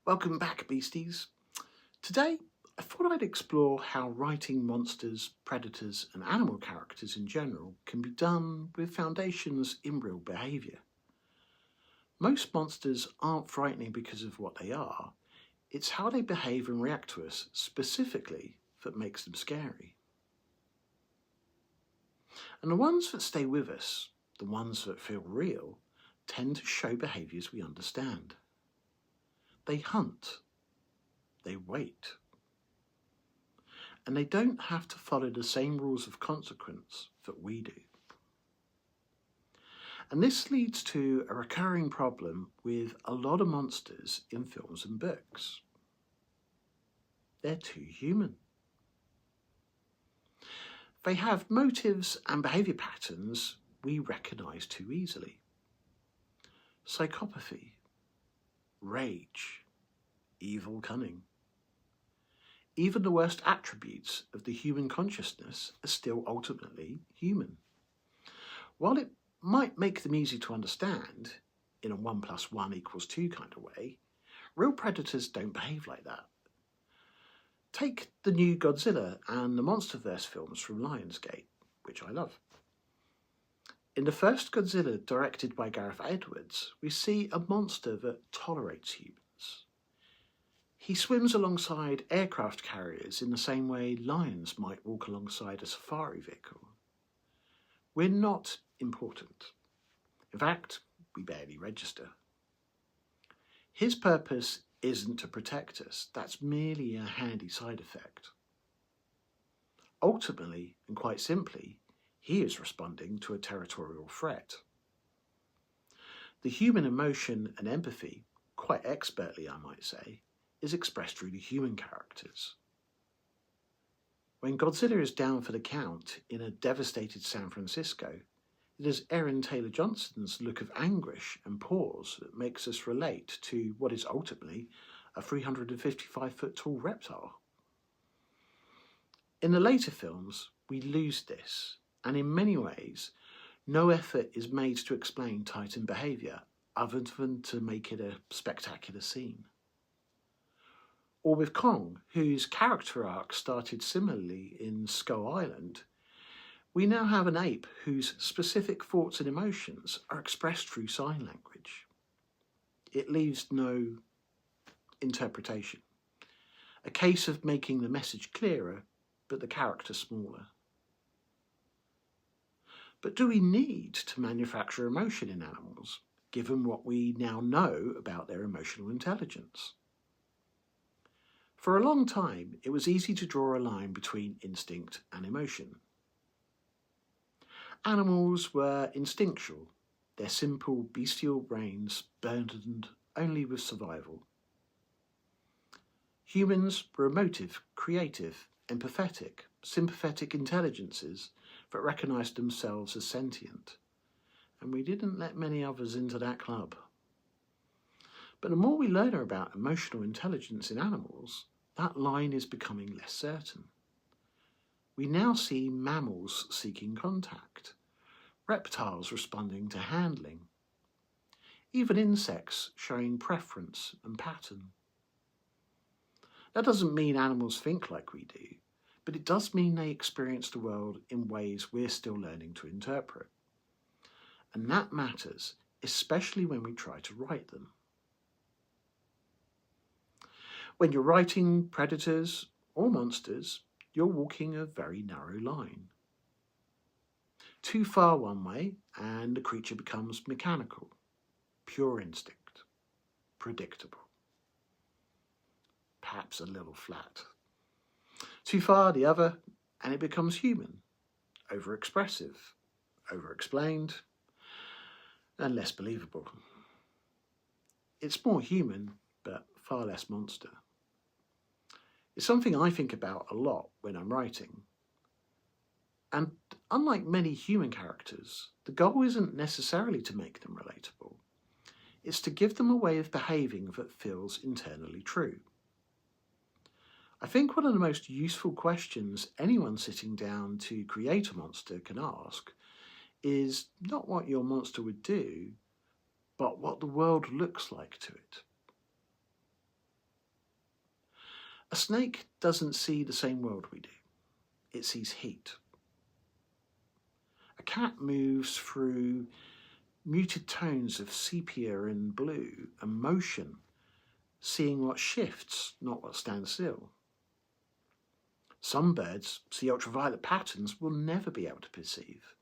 Welcome back, beasties. Today, I thought I'd explore how writing monsters, predators, and animal characters in general can be done with foundations in real behaviour. Most monsters aren't frightening because of what they are, it's how they behave and react to us specifically that makes them scary. And the ones that stay with us, the ones that feel real, tend to show behaviours we understand. They hunt. They wait. And they don't have to follow the same rules of consequence that we do. And this leads to a recurring problem with a lot of monsters in films and books. They're too human. They have motives and behaviour patterns we recognise too easily. Psychopathy, rage, evil cunning. Even the worst attributes of the human consciousness are still ultimately human. While it might make them easy to understand, in a 1 + 1 = 2 kind of way, real predators don't behave like that. Take the new Godzilla and the MonsterVerse films from Lionsgate, which I love. In the first Godzilla, directed by Gareth Edwards, we see a monster that tolerates humans. He swims alongside aircraft carriers in the same way lions might walk alongside a safari vehicle. We're not important. In fact, we barely register. His purpose isn't to protect us, that's merely a handy side effect. Ultimately, and quite simply, he is responding to a territorial threat. The human emotion and empathy, quite expertly I might say, is expressed through the human characters. When Godzilla is down for the count in a devastated San Francisco, it is Aaron Taylor-Johnson's look of anguish and pause that makes us relate to what is ultimately a 355-foot tall reptile. In the later films, we lose this, and in many ways, no effort is made to explain Titan behaviour other than to make it a spectacular scene. Or with Kong, whose character arc started similarly in Skull Island, we now have an ape whose specific thoughts and emotions are expressed through sign language. It leaves no interpretation. A case of making the message clearer, but the character smaller. But do we need to manufacture emotion in animals, given what we now know about their emotional intelligence? For a long time, it was easy to draw a line between instinct and emotion. Animals were instinctual, their simple bestial brains burdened only with survival. Humans were emotive, creative, empathetic, sympathetic intelligences that recognised themselves as sentient, and we didn't let many others into that club. But the more we learn about emotional intelligence in animals, that line is becoming less certain. We now see mammals seeking contact, reptiles responding to handling, even insects showing preference and pattern. That doesn't mean animals think like we do, but it does mean they experience the world in ways we're still learning to interpret. And that matters, especially when we try to write them. When you're writing predators or monsters, you're walking a very narrow line. Too far one way and the creature becomes mechanical, pure instinct, predictable, perhaps a little flat. Too far the other and it becomes human, overexpressive, overexplained, and less believable. It's more human, but far less monster. It's something I think about a lot when I'm writing. And unlike many human characters, the goal isn't necessarily to make them relatable. It's to give them a way of behaving that feels internally true. I think one of the most useful questions anyone sitting down to create a monster can ask is not what your monster would do, but what the world looks like to it. A snake doesn't see the same world we do. It sees heat. A cat moves through muted tones of sepia and blue and motion, seeing what shifts, not what stands still. Some birds see ultraviolet patterns we'll never be able to perceive.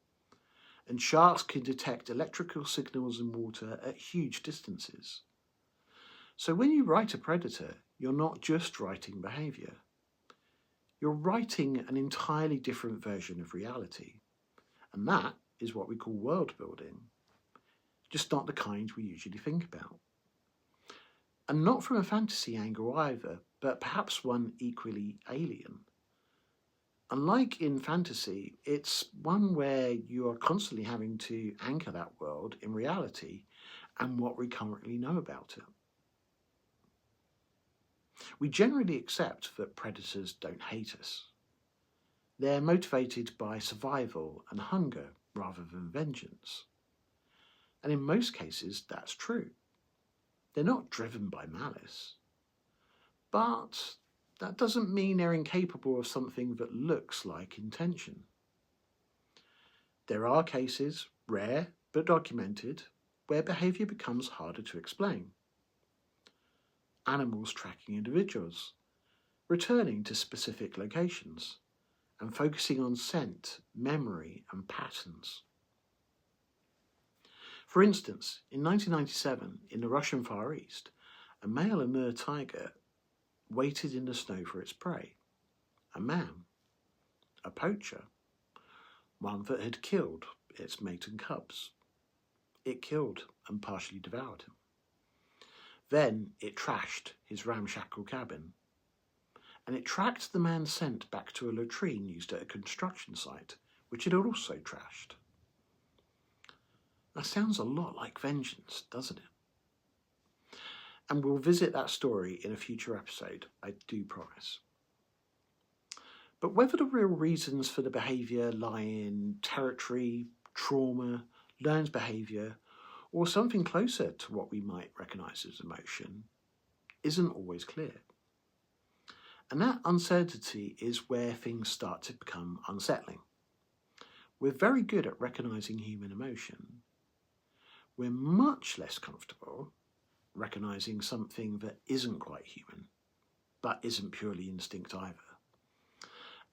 And sharks can detect electrical signals in water at huge distances. So when you write a predator, you're not just writing behaviour. You're writing an entirely different version of reality. And that is what we call world building. Just not the kind we usually think about. And not from a fantasy angle either, but perhaps one equally alien. Unlike in fantasy, it's one where you are constantly having to anchor that world in reality and what we currently know about it. We generally accept that predators don't hate us. They're motivated by survival and hunger rather than vengeance. And in most cases, that's true. They're not driven by malice. But that doesn't mean they're incapable of something that looks like intention. There are cases, rare but documented, where behaviour becomes harder to explain. Animals tracking individuals, returning to specific locations, and focusing on scent, memory, and patterns. For instance, in 1997, in the Russian Far East, a male Amur tiger waited in the snow for its prey. A man, a poacher, one that had killed its mate and cubs. It killed and partially devoured him. Then it trashed his ramshackle cabin, and it tracked the man's scent back to a latrine used at a construction site, which it had also trashed. That sounds a lot like vengeance, doesn't it? And we'll visit that story in a future episode, I do promise. But whether the real reasons for the behaviour lie in territory, trauma, learned behaviour, or something closer to what we might recognise as emotion, isn't always clear. And that uncertainty is where things start to become unsettling. We're very good at recognising human emotion. We're much less comfortable recognising something that isn't quite human, but isn't purely instinct either.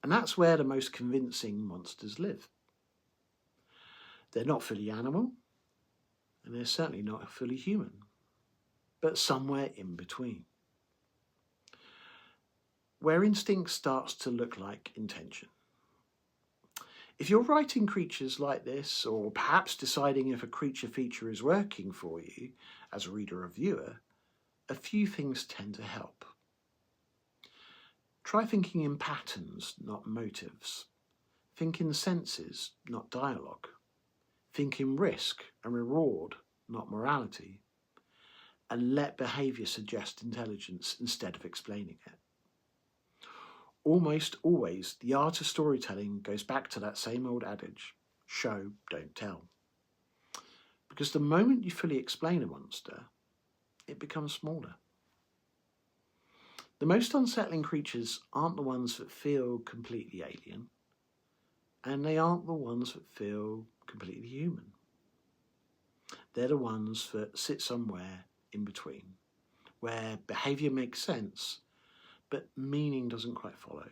And that's where the most convincing monsters live. They're not fully animal, and they're certainly not fully human, but somewhere in between. Where instinct starts to look like intention. If you're writing creatures like this, or perhaps deciding if a creature feature is working for you as a reader or viewer, a few things tend to help. Try thinking in patterns, not motives. Think in senses, not dialogue. Think in risk and reward, not morality. And let behaviour suggest intelligence instead of explaining it. Almost always, the art of storytelling goes back to that same old adage, show, don't tell. Because the moment you fully explain a monster, it becomes smaller. The most unsettling creatures aren't the ones that feel completely alien, and they aren't the ones that feel completely human. They're the ones that sit somewhere in between, where behaviour makes sense, but meaning doesn't quite follow,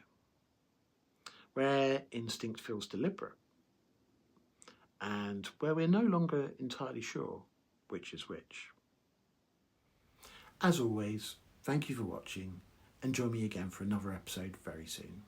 where instinct feels deliberate, and where we're no longer entirely sure which is which. As always, thank you for watching, and join me again for another episode very soon.